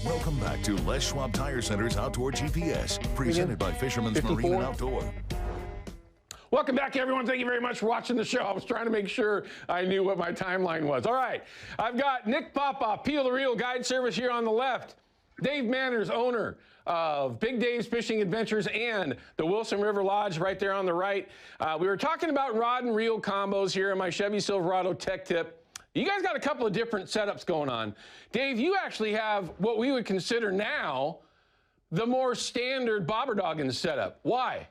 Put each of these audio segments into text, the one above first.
Welcome back to Les Schwab Tire Center's Outdoor GPS, presented by Fisherman's Marine and Outdoor. Welcome back, everyone. Thank you very much for watching the show. I was trying to make sure I knew what my timeline was. All right, I've got Nick Popov, Peel the Reel Guide Service here on the left. Dave Manners, owner of Big Dave's Fishing Adventures and the Wilson River Lodge right there on the right. We were talking about rod and reel combos here in my Chevy Silverado Tech Tip. You guys got a couple of different setups going on. Dave, you actually have what we would consider now the more standard bobber dogging setup. Why?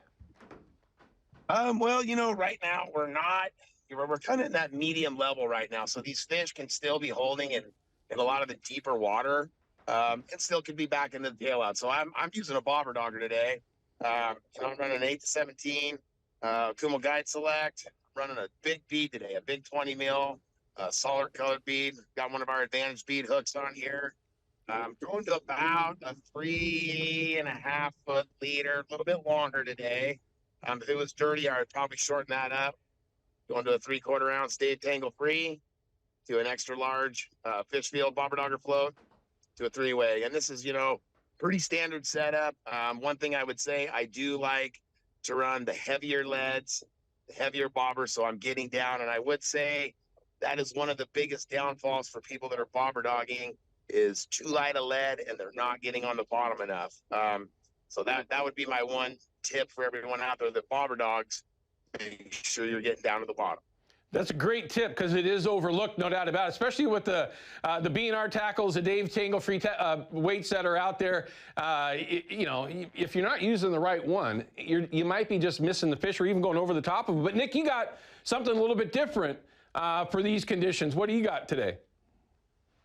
Well, you know, right now we're kind of in that medium level right now. So these fish can still be holding in a lot of the deeper water, and still could be back into the tail out. So I'm using a bobber dogger today. I'm running an 8 to 17 Kumo Guide Select. I'm running a big bead today, a big 20 mil, solid colored bead. Got one of our advantage bead hooks on here. Going to about a 3.5 foot leader, a little bit longer today. If it was dirty, I would probably shorten that up. Going to a 3/4 ounce Dave Tangle Free, to an extra large fish field bobber dogger float, to a 3-way. And this is, you know, pretty standard setup. One thing I would say, I do like to run the heavier leads, the heavier bobbers, so I'm getting down. And I would say that is one of the biggest downfalls for people that are bobber dogging, is too light a lead and they're not getting on the bottom enough. So that would be my one tip for everyone out there that bobber dogs. Make sure you're getting down to the bottom. That's a great tip because it is overlooked, no doubt about it, especially with the B&R tackles, the Dave Tangle Free weights that are out there. You know, if you're not using the right one, you might be just missing the fish or even going over the top of it. But Nick, you got something a little bit different for these conditions. What do you got today?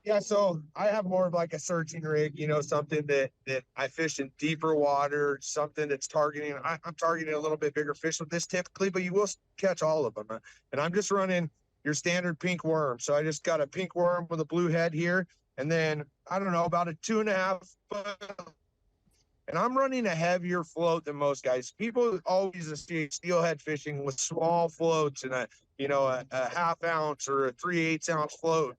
Yeah, so I have more of like a searching rig, you know, something that I fish in deeper water, something that's targeting. I'm targeting a little bit bigger fish with this typically, but you will catch all of them. And I'm just running your standard pink worm. So I just got a pink worm with a blue head here, and then I don't know, about a 2.5 foot. And I'm running a heavier float than most guys. People always see steelhead fishing with small floats and a 1/2 ounce or a 3/8 ounce float.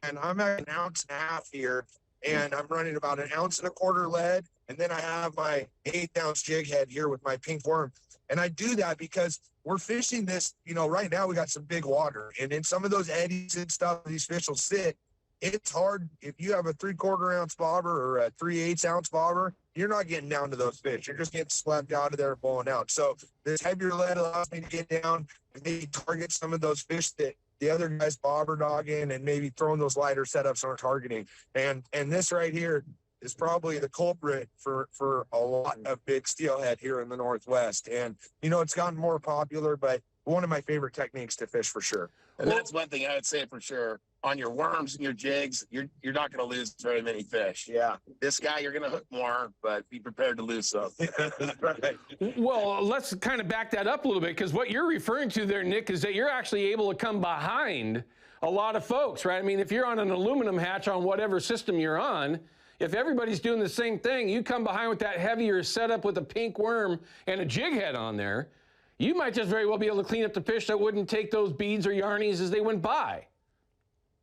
And I'm at 1.5 ounces here, and I'm running about 1.25 ounces lead. And then I have my 1/8 ounce jig head here with my pink worm. And I do that because we're fishing this, you know, right now we got some big water. And in some of those eddies and stuff, these fish will sit. It's hard. If you have a 3/4 ounce bobber or a 3/8 ounce bobber, you're not getting down to those fish. You're just getting swept out of there and blowing out. So this heavier lead allows me to get down and maybe target some of those fish that the other guys bobber dogging and maybe throwing those lighter setups aren't targeting. And this right here is probably the culprit for a lot of big steelhead here in the Northwest. And, you know, it's gotten more popular, but one of my favorite techniques to fish for sure. And that's one thing I would say for sure. On your worms and your jigs, you're not going to lose very many fish. Yeah. This guy, you're going to hook more, but be prepared to lose some. Right. Well, let's kind of back that up a little bit, because what you're referring to there, Nick, is that you're actually able to come behind a lot of folks, right? I mean, if you're on an aluminum hatch on whatever system you're on, if everybody's doing the same thing, you come behind with that heavier setup with a pink worm and a jig head on there, you might just very well be able to clean up the fish that wouldn't take those beads or yarnies as they went by.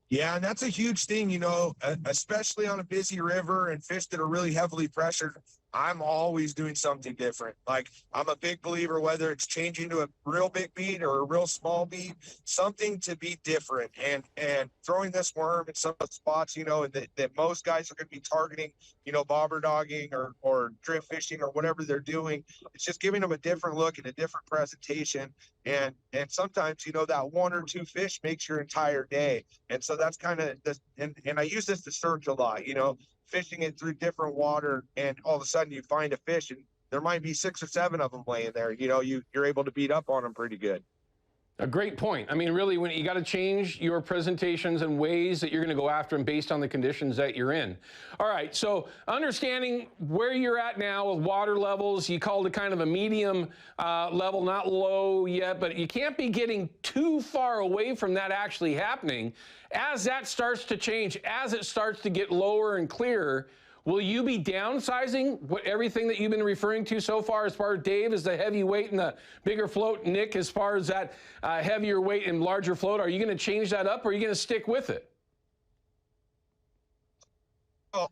Yeah, and that's a huge thing, you know, especially on a busy river and fish that are really heavily pressured. I'm always doing something different. Like, I'm a big believer, whether it's changing to a real big bead or a real small bead, something to be different. And throwing this worm in some of the spots, you know, that most guys are going to be targeting, you know, bobber dogging or drift fishing or whatever they're doing. It's just giving them a different look and a different presentation. And sometimes, you know, that 1 or 2 fish makes your entire day. And so that's kind of this. And I use this to search a lot, you know, fishing it through different water, and all of a sudden you find a fish and there might be 6 or 7 of them laying there. You know, you're able to beat up on them pretty good. A great point. I mean, really, when you got to change your presentations and ways that you're going to go after them based on the conditions that you're in. All right, so understanding where you're at now with water levels, you called it kind of a medium level, not low yet, but you can't be getting too far away from that actually happening. As that starts to change, as it starts to get lower and clearer, will you be downsizing everything that you've been referring to so far, as far as Dave as the heavy weight and the bigger float, Nick as far as that heavier weight and larger float? Are you going to change that up, or are you going to stick with it?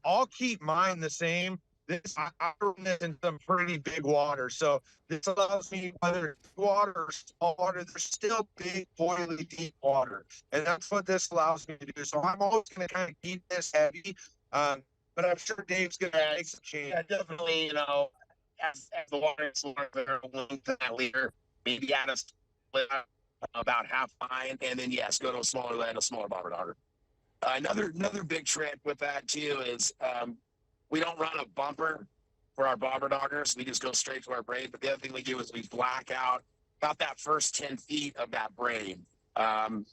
I'll keep mine the same. I run this in some pretty big water, so this allows me, whether it's water or small water, there's still big, boiling, deep water, and that's what this allows me to do. So I'm always going to kind of keep this heavy, but I'm sure Dave's going to make some change. Yeah, definitely. You know, as the water is larger, to that leader, maybe add us about half fine, and then yes, go to a smaller lead, a smaller bobber auger. Another big trick with that too is we don't run a bumper for our bobber augers. We just go straight to our braid. But the other thing we do is we black out about that first 10 feet of that braid. And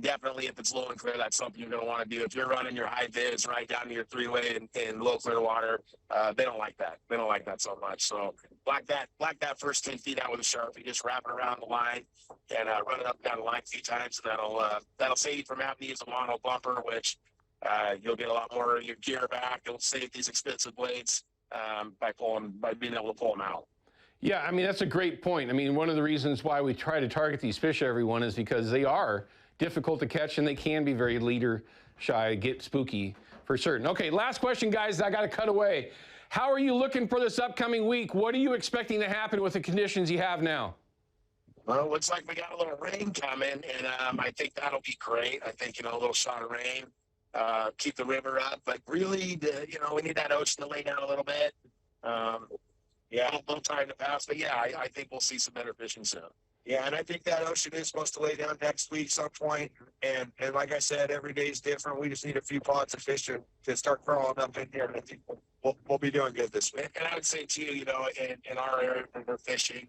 definitely if it's low and clear, that's something you're going to want to do. If you're running your high vids right down to your 3-way in low clear water, they don't like that. They don't like that so much. So black that first 10 feet out with a Sharpie, just wrap it around the line and run it up and down the line a few times. And that'll save you from having to use a mono bumper, which you'll get a lot more of your gear back. It'll save these expensive blades by being able to pull them out. Yeah, I mean, that's a great point. I mean, one of the reasons why we try to target these fish, everyone, is because they are difficult to catch and they can be very leader shy, get spooky for certain. Okay, last question, guys. I got to cut away. How are you looking for this upcoming week? What are you expecting to happen with the conditions you have now? Well, it looks like we got a little rain coming, and I think that'll be great. I think, a little shot of rain, keep the river up. But really, we need that ocean to lay down a little bit. Yeah, a little time to pass, but yeah, I think we'll see some better fishing soon. Yeah, and I think that ocean is supposed to lay down next week some point. And like I said, every day is different. We just need a few pods of fish to start crawling up in here. And I think we'll be doing good this week. And I would say too, in our area when we're fishing,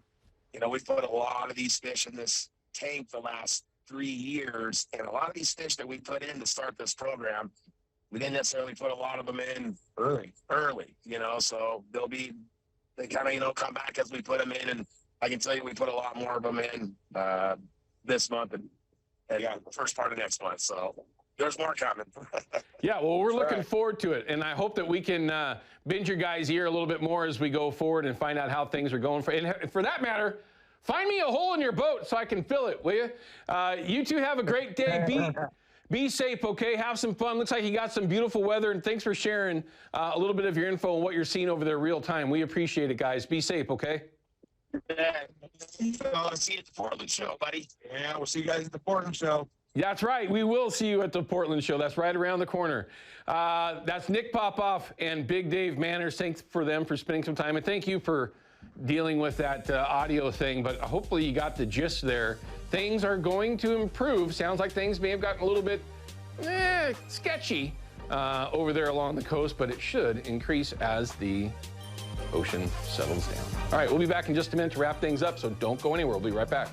we've put a lot of these fish in this tank the last 3 years, and a lot of these fish that we put in to start this program, we didn't necessarily put a lot of them in early, so they kind of, come back as we put them in. And I can tell you we put a lot more of them in this month and the first part of next month. So there's more coming. Yeah, well, we're looking forward to it. And I hope that we can bend your guys' ear a little bit more as we go forward and find out how things are going. And for that matter, find me a hole in your boat so I can fill it, will you? You two have a great day. Be safe, okay? Have some fun. Looks like you got some beautiful weather, and thanks for sharing a little bit of your info and what you're seeing over there real time. We appreciate it, guys. Be safe, okay? Yeah. I'll see you at the Portland show, buddy. Yeah, we'll see you guys at the Portland show. That's right. We will see you at the Portland show. That's right around the corner. That's Nick Popov and Big Dave Manners. Thanks for them for spending some time, and thank you for dealing with that audio thing, but hopefully you got the gist there. Things are going to improve. Sounds like things may have gotten a little bit sketchy over there along the coast, but it should increase as the ocean settles down. All right, we'll be back in just a minute to wrap things up, so don't go anywhere. We'll be right back.